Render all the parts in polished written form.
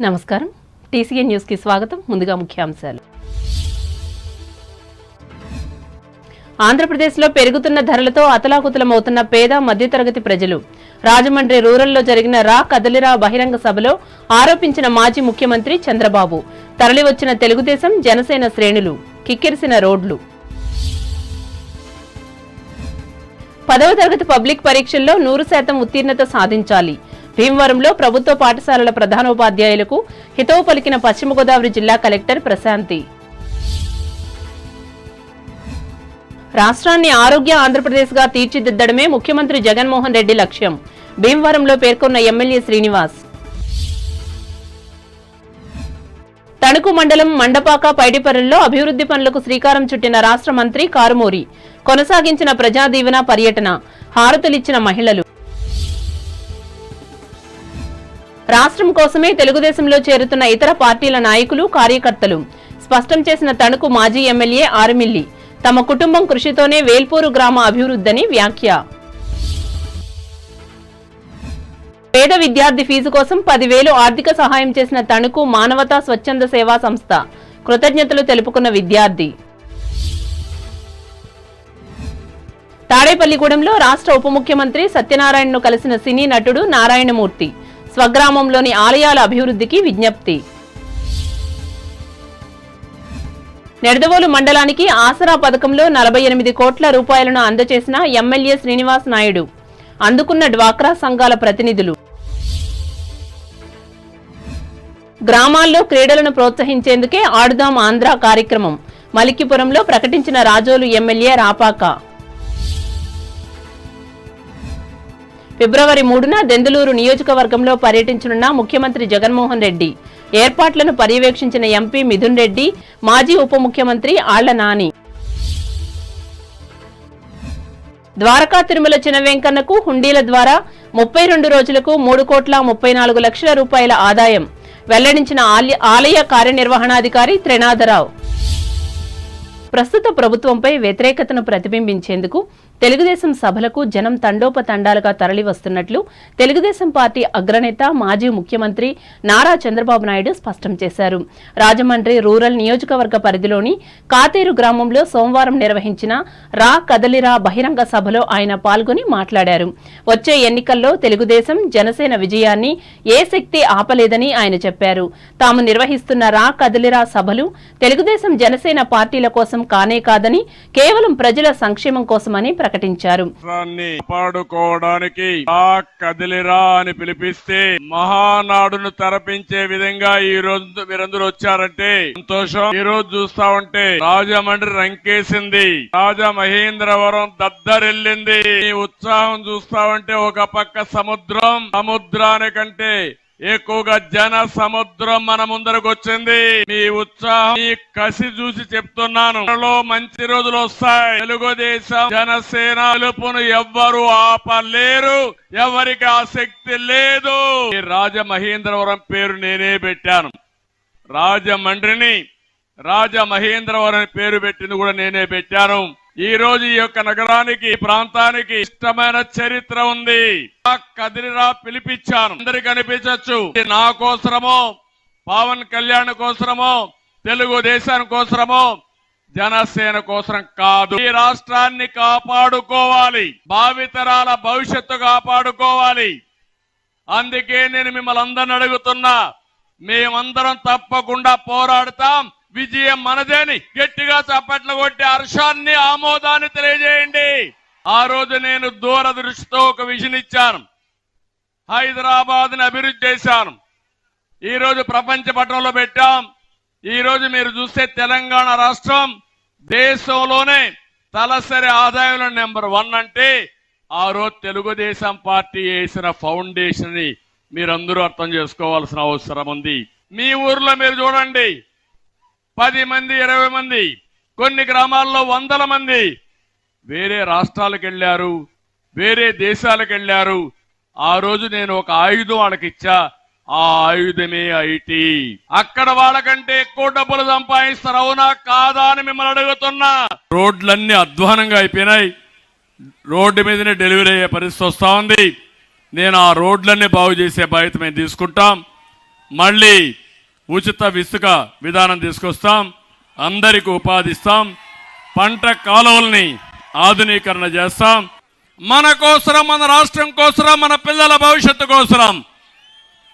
నమస్కారం. TCN news కి స్వాగతం. ముందుగా ముఖ్యాంశాలు. ఆంధ్రప్రదేశ్లో పెరుగుతున్న ధరలతో అతలాకుతలమవుతున్న పేద మధ్యతరగతి ప్రజలు. రాజమండ్రి రూరల్లో జరిగిన రా కదలిరా బహిరంగ సభలో ఆరోపించిన మాజీ ముఖ్యమంత్రి చంద్రబాబు. తరలివచ్చిన తెలుగుదేశం జనసేన శ్రేణులు. కిక్కిరిసిన రోడ్లు. 10వ తరగతి పబ్లిక్ పరీక్షల్లో 100% ఉత్తీర్ణత సాధించాలి. భీమవరంలో ప్రభుత్వ పాఠశాలల ప్రధానోపాధ్యాయులకు హితవు పలికిన పశ్చిమ గోదావరి జిల్లా కలెక్టర్ ప్రశాంతి. రాష్ట్రాన్ని ఆరోగ్య ఆంధ్రప్రదేశ్గా తీర్చిదిద్దడమే ముఖ్యమంత్రి జగన్మోహన్ రెడ్డి లక్ష్యం. భీమవరంలో పేర్కొన్న ఎమ్మెల్యే శ్రీనివాస్. తణుకు మండలం మండపాక పైడిపల్లిలో అభివృద్ధి పనులకు శ్రీకారం చుట్టిన రాష్ట్ర మంత్రి కారుమూరి. కొనసాగించిన ప్రజాదీవన పర్యటన. హారతులిచ్చిన మహిళలు. రాష్ట్రం కోసమే తెలుగుదేశంలో చేరుతున్న ఇతర పార్టీల నాయకులు, కార్యకర్తలు. స్పష్టం చేసిన తణుకు మాజీ ఎమ్మెల్యే ఆరుమిల్లి. తమ కుటుంబం కృషితోనే వేల్పూరు గ్రామ అభివృద్ధిని వ్యాఖ్య. పేద విద్యార్థి ఫీజు కోసం 10,000 ఆర్థిక సహాయం చేసిన తణుకు మానవతా స్వచ్ఛంద సేవా సంస్థ. కృతజ్ఞతలు తెలుపుకున్న విద్యార్థి. తాడేపల్లిగూడెంలో రాష్ట్ర ఉప ముఖ్యమంత్రి సత్యనారాయణను కలిసిన సినీ నటుడు నారాయణమూర్తి. స్వగ్రామంలోని ఆలయాల అభివృద్ధికి విజ్ఞప్తి. నెడదవోలు మండలానికి ఆసరా పథకంలో 48 కోట్ల రూపాయలను అందజేసిన ఎమ్మెల్యే శ్రీనివాస్ నాయుడు. అందుకున్న డ్వాక్రా సంఘాల ప్రతినిధులు. గ్రామాల్లో క్రీడలను ప్రోత్సహించేందుకే ఆడుదాం ఆంధ్ర కార్యక్రమం. మలిక్కిపురంలో ప్రకటించిన రాజోలు ఎమ్మెల్యే రాపాక. ఫిబ్రవరి 3న దెందులూరు నియోజకవర్గంలో పర్యటించనున్న ముఖ్యమంత్రి జగన్మోహన్ రెడ్డి. ఏర్పాట్లను పర్యవేక్షించిన ఎంపీ మిథున్ రెడ్డి, మాజీ ఉప ముఖ్యమంత్రి ఆళ్ల నాని. ద్వారకా తిరుమల చిన వెంకన్నకు హుండీల ద్వారా 32 రోజులకు 3,34 లక్షల రూపాయల ఆదాయం వెల్లడించిన ఆలయ కార్యనిర్వహణాధికారి త్రినాథరావు. ప్రస్తుత ప్రభుత్వంపై వ్యతిరేకతను ప్రతిబింబించేందుకు తెలుగుదేశం సభలకు జనం తండోపతండాలుగా తరలివస్తున్నట్లు తెలుగుదేశం పార్టీ అగ్రనేత మాజీ ముఖ్యమంత్రి నారా చంద్రబాబు నాయుడు స్పష్టం చేశారు. రాజమండ్రి రూరల్ నియోజకవర్గ పరిధిలోని కాతేరు గ్రామంలో సోమవారం నిర్వహించిన రా కదలిరా బహిరంగ సభలో ఆయన పాల్గొని మాట్లాడారు. వచ్చే ఎన్నికల్లో తెలుగుదేశం జనసేన విజయాన్ని ఏ శక్తి ఆపలేదని ఆయన చెప్పారు. తాము నిర్వహిస్తున్న రా కదలిరా సభలు తెలుగుదేశం జనసేన పార్టీల కోసం కానే కాదని, కేవలం ప్రజల సంక్షేమం కోసమని ప్రకటించారు. కాపాడుకోవడానికి కదిలిరా అని పిలిపిస్తే మహానాడును తరపించే విధంగా ఈ రోజు మీరందరూ వచ్చారంటే సంతోషం. ఈ రోజు చూస్తా ఉంటే రాజమండ్రి రంకేసింది, రాజమహేంద్రవరం దద్దరిల్లింది. ఈ ఉత్సాహం చూస్తా ఉంటే ఒక పక్క సముద్రానికంటే ఎక్కువగా జన సముద్రం మన ముందరకు వచ్చింది. మీ ఉత్సాహం, మీ కసి చూసి చెప్తున్నాను, మంచి రోజులు వస్తాయి. తెలుగుదేశం జనసేన గెలుపును ఎవ్వరు ఆపలేరు, ఎవరికి ఆసక్తి లేదు. ఈ రాజమహేంద్రవరం పేరు నేనే పెట్టాను. రాజమండ్రిని రాజమహేంద్రవరం పేరు పెట్టింది కూడా నేనే పెట్టాను. ఈ రోజు ఈ యొక్క నగరానికి, ఈ ప్రాంతానికి ఇష్టమైన చరిత్ర ఉంది. కదిలిరా పిలిపించాను. అందరికి అనిపించచ్చు నా కోసరమో, పవన్ కళ్యాణ్ కోసరమో, తెలుగుదేశం కోసరమో, జనసేన కోసం కాదు. ఈ రాష్ట్రాన్ని కాపాడుకోవాలి, భావితరాల భవిష్యత్తు కాపాడుకోవాలి. అందుకే నేను మిమ్మల్ని అందరిని అడుగుతున్నా, మేమందరం తప్పకుండా పోరాడతాం. విజయం మనదేని గట్టిగా చప్పట్లు కొట్టి హర్షాన్ని, ఆమోదాన్ని తెలియజేయండి. ఆ రోజు నేను దూరదృష్టితో ఒక విజన్ ఇచ్చాను. హైదరాబాద్ ని అభివృద్ధి చేశాను. ఈ రోజు ప్రపంచ పటంలో పెట్టాం. ఈ రోజు మీరు చూస్తే తెలంగాణ రాష్ట్రం దేశంలోనే తలసరి ఆదాయంలో నెంబర్ 1 అంటే ఆ రోజు తెలుగుదేశం పార్టీ వేసిన ఫౌండేషన్ ని మీరందరూ అర్థం చేసుకోవాల్సిన అవసరం ఉంది. మీ ఊర్లో మీరు చూడండి, 10 మంది 20 మంది, కొన్ని గ్రామాల్లో 100 మంది వేరే రాష్ట్రాలకు వెళ్ళారు, వేరే దేశాలకు వెళ్ళారు. ఆ రోజు నేను ఒక ఆయుధం వాళ్ళకి ఇచ్చా. ఆ ఆయుధమే ఐటీ. అక్కడ వాళ్ళకంటే ఎక్కువ డబ్బులు సంపాదిస్తారు. అవునా కాదా అని మిమ్మల్ని అడుగుతున్నా. రోడ్లన్నీ అధ్వానంగా అయిపోయినాయి. రోడ్డు మీదనే డెలివరీ అయ్యే పరిస్థితి వస్తా ఉంది. నేను ఆ రోడ్లన్నీ బాగు చేసే బాధ్యత మేము తీసుకుంటాం. మళ్ళీ ఉచిత ఇసుక విధానం తీసుకొస్తాం, అందరికి ఉపాధి ఇస్తాం, పంట కాలువల్ని ఆధునీకరణ చేస్తాం. మన కోసరం, మన రాష్ట్రం కోసరం, మన పిల్లల భవిష్యత్తు కోసరం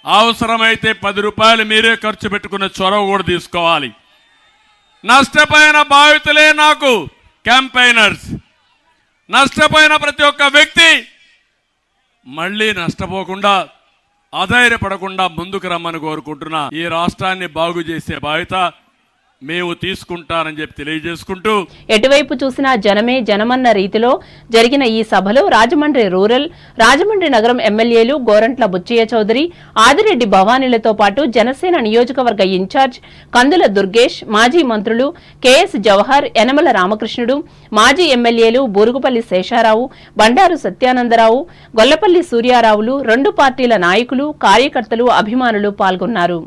అవసరమైతే 10 రూపాయలు మీరే ఖర్చు పెట్టుకునే చొరవ కూడా తీసుకోవాలి. నష్టపోయిన బాధితులే నాకు క్యాంపెయినర్స్. నష్టపోయిన ప్రతి ఒక్క వ్యక్తి మళ్ళీ నష్టపోకుండా, అధైర్యపడకుండా ముందుకు రమ్మని కోరుకుంటున్నా. ఈ రాష్ట్రాన్ని బాగు చేసే బాధ్యత మేము తీసుకుంటానని చెప్పి తెలియజేసుకుంటూ, ఎటువైపు చూసినా జనమే జనమన్న రీతిలో జరిగిన ఈ సభలో రాజమండ్రి రూరల్, రాజమండ్రి నగరం ఎమ్మెల్యేలు గోరంట్ల బుచ్చయ్య చౌదరి, ఆదిరెడ్డి భవానీలతో పాటు జనసేన నియోజకవర్గ ఇన్ఛార్జ్ కందుల దుర్గేష్, మాజీ మంత్రులు కెఎస్ జవహర్, యనమల రామకృష్ణుడు, మాజీ ఎమ్మెల్యేలు బూరుగుపల్లి శేషారావు, బండారు సత్యానందరావు, గొల్లపల్లి సూర్యారావులు, 2 పార్టీల నాయకులు, కార్యకర్తలు, అభిమానులు పాల్గొన్నారు.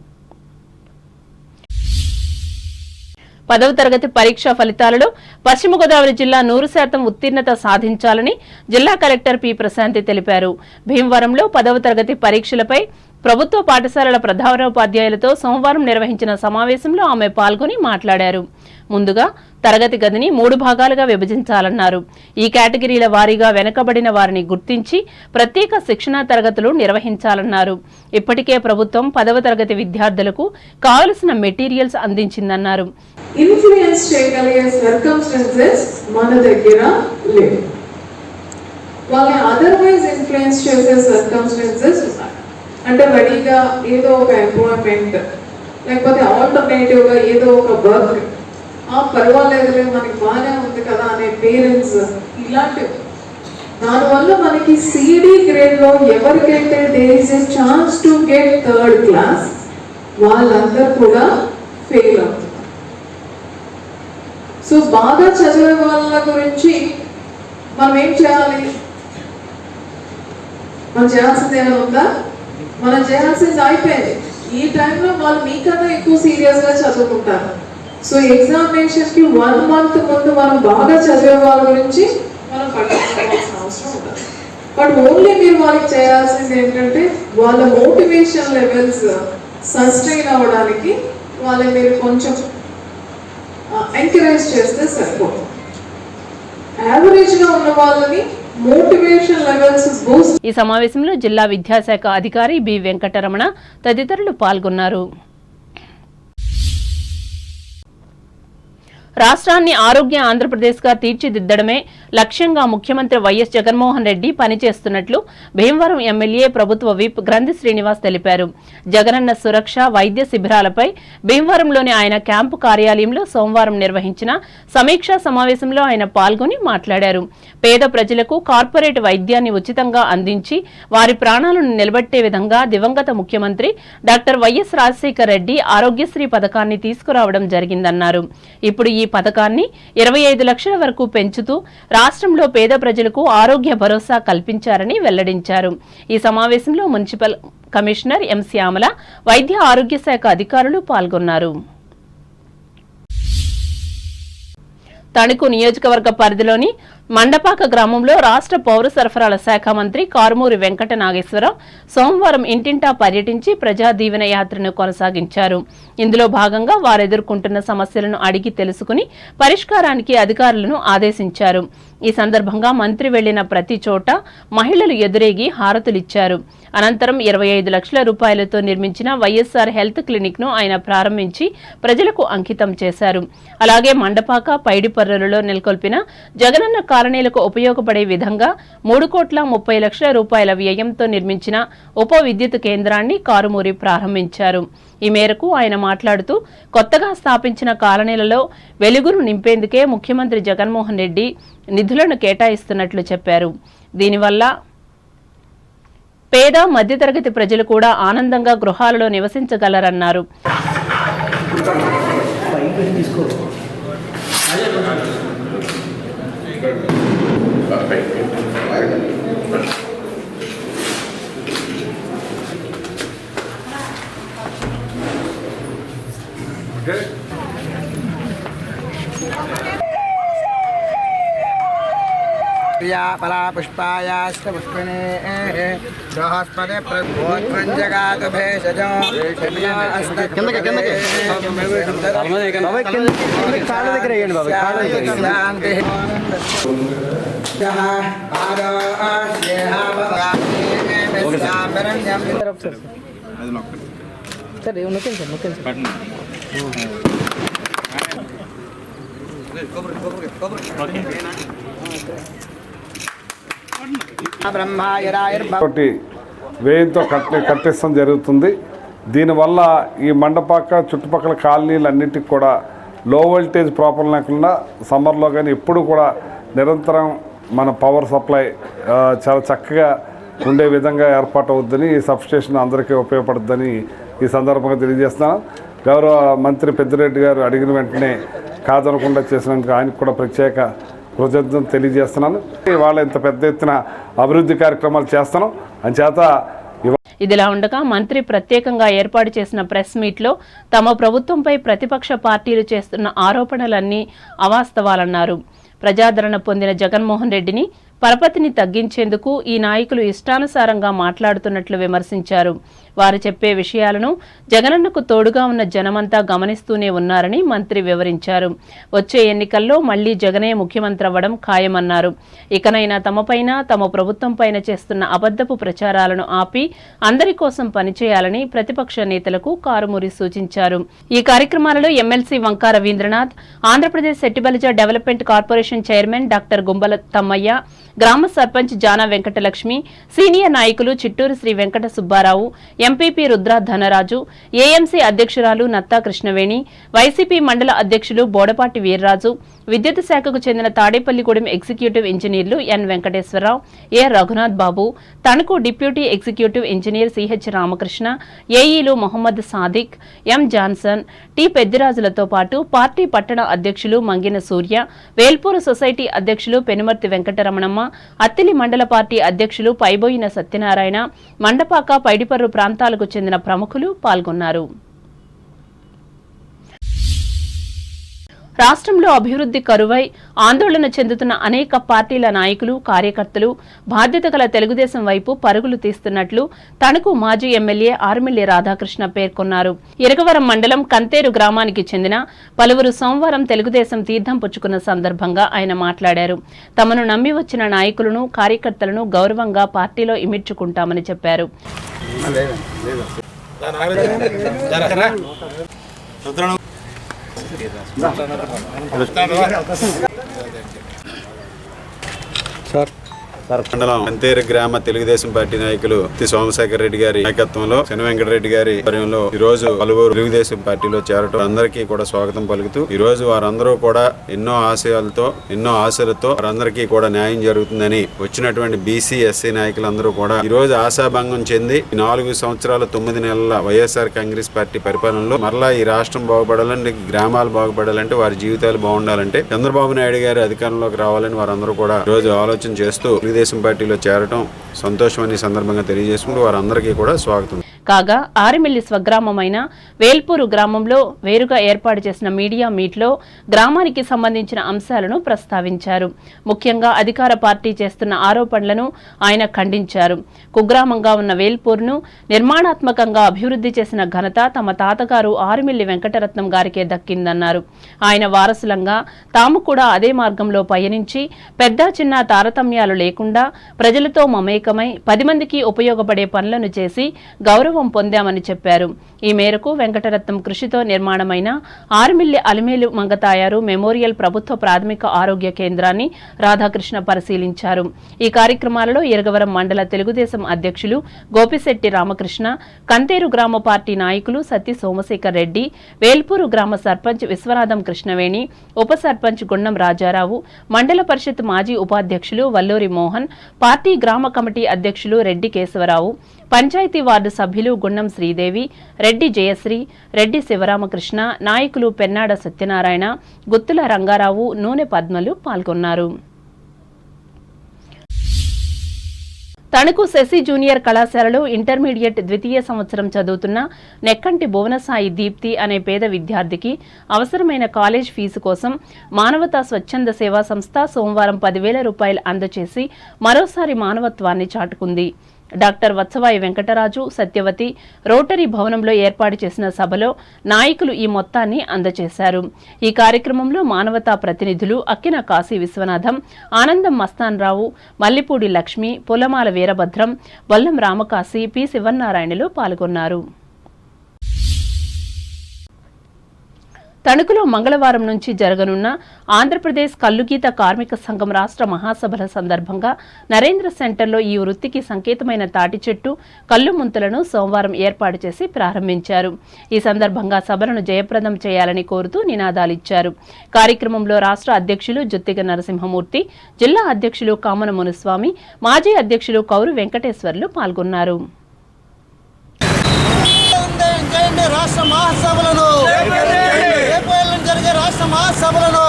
10వ తరగతి పరీక్షా ఫలితాలలో పశ్చిమ గోదావరి జిల్లా 100% ఉత్తీర్ణత సాధించాలని జిల్లా కలెక్టర్ పి ప్రశాంతి తెలిపారు. భీమవరంలో 10వ తరగతి పరీక్షలపై ప్రభుత్వ పాఠశాలల ప్రధానోపాధ్యాయులతో సోమవారం నిర్వహించిన సమావేశంలో ఆమె పాల్గొని మాట్లాడారు. ముందుగా తరగతి గదిని 3 భాగాలుగా విభజించాలన్నారు. ఈ కేటగిరీల వారీగా వెనుకబడిన వారిని గుర్తించి ప్రత్యేక శిక్షణా తరగతులు నిర్వహించాలన్నారు. ఇప్పటికే ప్రభుత్వం 10వ తరగతి విద్యార్థులకు కావలసిన మెటీరియల్స్ అందించిందన్నారు. ఇన్ఫ్లుయెన్స్ చేయగలిగే సర్కమ్స్టెన్సెస్ మన దగ్గర లేవు. వాళ్ళని అదర్వైజ్ ఇన్ఫ్లుయెన్స్ చేసే సర్కమ్స్టెన్సెస్ ఉన్నాయి. అంటే రెడీగా ఏదో ఒక ఎంప్లాయ్మెంట్, లేకపోతే ఆల్టర్నేటివ్ గా ఏదో ఒక వర్క్, పర్వాలేదులే మనకి బాగానే ఉంది కదా అనే పేరెంట్స్, ఇలాంటివి. దానివల్ల మనకి సిడి గ్రేడ్ లో ఎవరికైతే there is a chance to get 3rd class వాళ్ళందరూ కూడా ఫెయిల్ అవుతారు. సో బాగా చదివే వాళ్ళ గురించి మనం ఏం చేయాలి? మనం చేయాల్సింది ఏమైనా ఉందా? మనం చేయాల్సింది అయిపోయింది. ఈ టైంలో వాళ్ళు మీకన్నా ఎక్కువ సీరియస్ గా చదువుకుంటారు. సో ఎగ్జామినేషన్ కి 1 month ముందు మనం బాగా చదివే వాళ్ళ గురించి మనం పట్టించుకోవాల్సిన అవసరం ఉంటుంది. బట్ ఓన్లీ మీరు వాళ్ళకి చేయాల్సింది ఏంటంటే వాళ్ళ మోటివేషన్ లెవెల్స్ సస్టైన్ అవ్వడానికి వాళ్ళని మీరు కొంచెం ఎంకరేజ్ చేస్తే సరిపోతుంది. యావరేజ్ గా ఉన్న వాళ్ళని మోటివేషన్ లెవెల్స్ బూస్ట్. ఈ సమావేశంలో జిల్లా విద్యాశాఖ అధికారి బి వెంకటరమణ తదితరులు పాల్గొన్నారు. రాష్ట్రాన్ని ఆరోగ్య ఆంధ్రప్రదేశ్గా తీర్చిదిద్దడమే లక్ష్యంగా ముఖ్యమంత్రి వైఎస్ జగన్మోహన్ రెడ్డి పనిచేస్తున్నట్లు భీమవరం ఎమ్మెల్యే ప్రభుత్వ విప్ గ్రంథి శ్రీనివాస్ తెలిపారు. జగనన్న సురక్ష వైద్య శిబిరాలపై భీమవరంలోని ఆయన క్యాంపు కార్యాలయంలో సోమవారం నిర్వహించిన సమీక్షా సమావేశంలో ఆయన పాల్గొని మాట్లాడారు. పేద ప్రజలకు కార్పొరేట్ వైద్యాన్ని ఉచితంగా అందించి వారి ప్రాణాలను నిలబెట్టే విధంగా దివంగత ముఖ్యమంత్రి డాక్టర్ వైఎస్ రాజశేఖర రెడ్డి ఆరోగ్యశ్రీ పథకాన్ని తీసుకురావడం జరిగిందన్నారు. ఇప్పుడు ఈ పథకాన్ని 25 లక్షల వరకు పెంచుతూ రాష్ట్రంలో పేద ప్రజలకు ఆరోగ్య భరోసా కల్పించారని వెల్లడించారు. ఈ సమావేశంలో మున్సిపల్ కమిషనర్ ఎం శ్యామల, వైద్య ఆరోగ్య శాఖ అధికారులు పాల్గొన్నారు. తణుకు నియోజకవర్గ పరిధిలోని మండపాక గ్రామంలో రాష్ట్ర పౌర సరఫరాల శాఖ మంత్రి కారుమూరి వెంకట నాగేశ్వరరావు సోమవారం ఇంటింటా పర్యటించి ప్రజా దీవెన యాత్రను కొనసాగించారు. ఇందులో భాగంగా వారు ఎదుర్కొంటున్న సమస్యలను అడిగి తెలుసుకుని పరిష్కారానికి అధికారులను ఆదేశించారు. ఈ సందర్భంగా మంత్రి వెళ్లిన ప్రతి చోట మహిళలు ఎదురేగి హారతులిచ్చారు. అనంతరం 25 లక్షల రూపాయలతో నిర్మించిన వైఎస్ఆర్ హెల్త్ క్లినిక్ ను ఆయన ప్రారంభించి ప్రజలకు అంకితం చేశారు. అలాగే మండపాక పైడిపర్రులలో నెలకొల్పిన జగనన్న కాలనీలకు ఉపయోగపడే విధంగా 3,30 లక్షల రూపాయల వ్యయంతో నిర్మించిన ఉప విద్యుత్ కేంద్రాన్ని కారుమూరి ప్రారంభించారు. ఈ మేరకు ఆయన మాట్లాడుతూ కొత్తగా స్థాపించిన కాలనీలలో వెలుగును నింపేందుకే ముఖ్యమంత్రి జగన్మోహన్ రెడ్డి నిధులను కేటాయిస్తున్నట్లు చెప్పారు. దీనివల్ల పేద మధ్యతరగతి ప్రజలు కూడా ఆనందంగా గృహాలలో నివసించగలరన్నారు. प्रिया फला पुष्पायाश्च पुष्पिणे बृहस्पति प्रभोत्मञ्जगातु भेषजो తోటి వేయంతో కట్టిస్తాం జరుగుతుంది. దీనివల్ల ఈ మండపాక చుట్టుపక్కల కాలనీలన్నిటికి కూడా లో వోల్టేజ్ ప్రాబ్లం లేకుండా సమ్మర్లో కానీ ఎప్పుడు కూడా నిరంతరం మన పవర్ సప్లై చాలా చక్కగా ఉండే విధంగా ఏర్పాటు అవుద్దని, ఈ సబ్స్టేషన్ అందరికీ ఉపయోగపడుతుందని ఈ సందర్భంగా తెలియజేస్తున్నాను. గౌరవ మంత్రి పెద్దిరెడ్డి గారు అడిగిన వెంటనే కాదనకుండా చేసినందుకు ఆయనకు కూడా ప్రత్యేక కృతజ్ఞతలు తెలియజేస్తున్నాను. ఇవాళ ఇంత పెద్ద ఎత్తున అభివృద్ధి కార్యక్రమాలు చేస్తాను అంచేత. ఇదిలా ఉండగా మంత్రి ప్రత్యేకంగా ఏర్పాటు చేసిన ప్రెస్ మీట్లో తమ ప్రభుత్వంపై ప్రతిపక్ష పార్టీలు చేస్తున్న ఆరోపణలన్నీ అవాస్తవాలన్నారు. ప్రజాదరణ పొందిన జగన్మోహన్ రెడ్డిని పరపతిని తగ్గించేందుకు ఈ నాయకులు ఇష్టానుసారంగా మాట్లాడుతున్నట్లు విమర్శించారు. వారు చెప్పే విషయాలను జగనన్నకు తోడుగా ఉన్న జనమంతా గమనిస్తూనే ఉన్నారని మంత్రి వివరించారు. వచ్చే ఎన్నికల్లో మళ్లీ జగనే ముఖ్యమంత్రి అవ్వడం ఖాయమన్నారు. ఇకనైనా తమపైన తమ ప్రభుత్వంపైన చేస్తున్న అబద్ధపు ప్రచారాలను ఆపి అందరి కోసం పనిచేయాలని ప్రతిపక్ష నేతలకు కారుమూరి సూచించారు. ఈ కార్యక్రమాలలో MLC Vanka Ravindranath, Andhra Pradesh Settibalija development corporation chairman doctor Gumbala Tammayya, గ్రామ సర్పంచ్ జానా వెంకటలక్ష్మి, సీనియర్ నాయకులు చిట్టూరు శ్రీ వెంకట సుబ్బారావు, ఎంపీపీ రుద్రా ధనరాజు, ఏఎంసీ అధ్యక్షురాలు నత్తా కృష్ణవేణి, వైసీపీ మండల అధ్యక్షులు బోడపాటి వీర్రాజు, విద్యుత్ శాఖకు చెందిన తాడేపల్లిగూడెం ఎగ్జిక్యూటివ్ ఇంజనీర్లు N Venkateswararao, A Raghunath Babu, Tanuku deputy executive engineer CH Ramakrishna, ఏఈలు Mohammed Sadiq, M Johnson, T పెద్దిరాజులతో పాటు పార్టీ పట్టణ అధ్యక్షులు మంగిన సూర్య, వేల్పూరు సొసైటీ అధ్యక్షులు పెనుమర్తి వెంకటరమణమ్మ, అత్తిలి మండల పార్టీ అధ్యక్షులు పైబోయిన సత్యనారాయణ, మండపాక, పైడిపర్రు ప్రాంతాలకు చెందిన ప్రముఖులు పాల్గొన్నారు. రాష్ట్రంలో అభివృద్ధి కరువై ఆందోళన చెందుతున్న అనేక పార్టీల నాయకులు, కార్యకర్తలు బాధ్యత గల తెలుగుదేశం వైపు పరుగులు తీస్తున్నట్లు తణుకు మాజీ ఎమ్మెల్యే ఆర్మిల్లి రాధాకృష్ణ పేర్కొన్నారు. ఇరగవరం మండలం కంతేరు గ్రామానికి చెందిన పలువురు సోమవారం తెలుగుదేశం తీర్థం పుచ్చుకున్న సందర్భంగా ఆయన మాట్లాడారు. తమను నమ్మి వచ్చిన నాయకులను, కార్యకర్తలను గౌరవంగా పార్టీలో ఇమిడ్చుకుంటామని చెప్పారు. మండలం అంతేరు గ్రామ తెలుగుదేశం పార్టీ నాయకులు సోమశేఖర్ రెడ్డి గారి నాయకత్వంలో శని వెంకటరెడ్డి గారి ఆధ్వర్యంలో ఈ రోజు పలువురు తెలుగుదేశం పార్టీలో చేరటం అందరికీ కూడా స్వాగతం పలుకుతూ ఈ రోజు వారందరూ కూడా ఎన్నో ఆశయాలతో, ఎన్నో ఆశలతో వారందరికీ కూడా న్యాయం జరుగుతుందని వచ్చినటువంటి బీసీ, ఎస్సీ నాయకులందరూ కూడా ఈ రోజు ఆశాభంగం చెంది 4 సంవత్సరాల 9 నెలల వైఎస్ఆర్ కాంగ్రెస్ పార్టీ పరిపాలనలో మరలా ఈ రాష్ట్రం బాగుపడాలంటే, గ్రామాలు బాగుపడాలంటే, వారి జీవితాలు బాగుండాలంటే చంద్రబాబు నాయుడు గారి అధికారంలోకి రావాలని వారందరూ కూడా ఈ రోజు ఆలోచన చేస్తూ తెలుగుదేశం పార్టీలో చేరటం సంతోషమని సందర్భంగా తెలియజేసుకుంటూ వారందరికీ కూడా స్వాగతం. కాగా ఆరిమిల్లి స్వగ్రామమైన వేల్పూరు గ్రామంలో వేరుగా ఏర్పాటు చేసిన మీడియా మీట్లో గ్రామానికి సంబంధించిన అంశాలను ప్రస్తావించారు. ముఖ్యంగా అధికార పార్టీ చేస్తున్న ఆరోపణలను ఆయన ఖండించారు. కుగ్రామంగా ఉన్న వేల్పూర్ను నిర్మాణాత్మకంగా అభివృద్ధి చేసిన ఘనత తమ తాతగారు ఆరిమిల్లి వెంకటరత్నం గారికే దక్కిందన్నారు. ఆయన వారసులంగా తాము కూడా అదే మార్గంలో పయనించి పెద్ద చిన్న తారతమ్యాలు లేకుండా ప్రజలతో మమేకమై 10 మందికి ఉపయోగపడే పనులను చేసి గౌరవం పొందామని చెప్పారు. ఈ మేరకు వెంకటరత్నం కృషితో నిర్మాణమైన ఆర్మిల్లి అలిమేలు మంగతాయారు మెమోరియల్ ప్రభుత్వ ప్రాథమిక ఆరోగ్య కేంద్రాన్ని రాధాకృష్ణ పరిశీలించారు. ఈ కార్యక్రమాలలో ఇరగవరం మండల తెలుగుదేశం అధ్యక్షులు గోపిశెట్టి రామకృష్ణ, కంతేరు గ్రామ పార్టీ నాయకులు సత్తి సోమశేఖర్ రెడ్డి, వేల్పూరు గ్రామ సర్పంచ్ విశ్వనాథం కృష్ణవేణి, ఉప సర్పంచ్ గుండం రాజారావు, మండల పరిషత్ మాజీ ఉపాధ్యక్షులు వల్లూరి మోహన్, పార్టీ గ్రామ కమిటీ అధ్యక్షులు రెడ్డి కేశవరావు, పంచాయతీ వార్డు సభ్యులు గుండం శ్రీదేవి, రెడ్డి జయశ్రీ, రెడ్డి శివరామకృష్ణ, నాయకులు పెన్నాడ సత్యనారాయణ, గుత్తుల రంగారావు, నూనె పద్మలు పాల్గొన్నారు. తణుకు శశి జూనియర్ కళాశాలలో ఇంటర్మీడియట్ ద్వితీయ సంవత్సరం చదువుతున్న నెక్కంటి భువనసాయి దీప్తి అనే పేద విద్యార్థికి అవసరమైన కాలేజ్ ఫీజు కోసం మానవతా స్వచ్ఛంద సేవా సంస్థ సోమవారం 10,000 రూపాయలు అందజేసి మరోసారి మానవత్వాన్ని చాటుకుంది. డాక్టర్ వత్సవాయి వెంకటరాజు, సత్యవతి రోటరీ భవనంలో ఏర్పాటు చేసిన సభలో నాయకులు ఈ మొత్తాన్ని అందజేశారు. ఈ కార్యక్రమంలో మానవతా ప్రతినిధులు అక్కిన కాశీ విశ్వనాథం, ఆనందం మస్తాన్రావు, మల్లిపూడి లక్ష్మి, పొలమాల వీరభద్రం, బొల్లం రామకాశి, పి శివన్నారాయణలు పాల్గొన్నారు. తణుకులో మంగళవారం నుంచి జరగనున్న ఆంధ్రప్రదేశ్ కల్లుగీత కార్మిక సంఘం రాష్ట్ర మహాసభల సందర్భంగా నరేంద్ర సెంటర్లో ఈ వృత్తికి సంకేతమైన తాటి చెట్టు, కల్లు ముంతలను సోమవారం ఏర్పాటు చేసి ప్రారంభించారు. ఈ సందర్భంగా సభలను జయప్రదం చేయాలని కోరుతూ నినాదాలిచ్చారు. కార్యక్రమంలో రాష్ట్ర అధ్యక్షులు జుత్తిగ నరసింహమూర్తి, జిల్లా అధ్యక్షులు కామన మునుస్వామి, మాజీ అధ్యక్షులు కౌరు వెంకటేశ్వర్లు పాల్గొన్నారు. రాష్ట్ర మహాసభలను జరిగే రాష్ట్ర మహాసభలను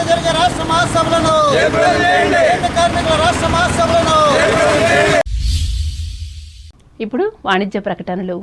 జరిగే రాష్ట్ర మహాసభలను కార్మికుల రాష్ట్ర మహాసభలను. ఇప్పుడు వాణిజ్య ప్రకటనలు.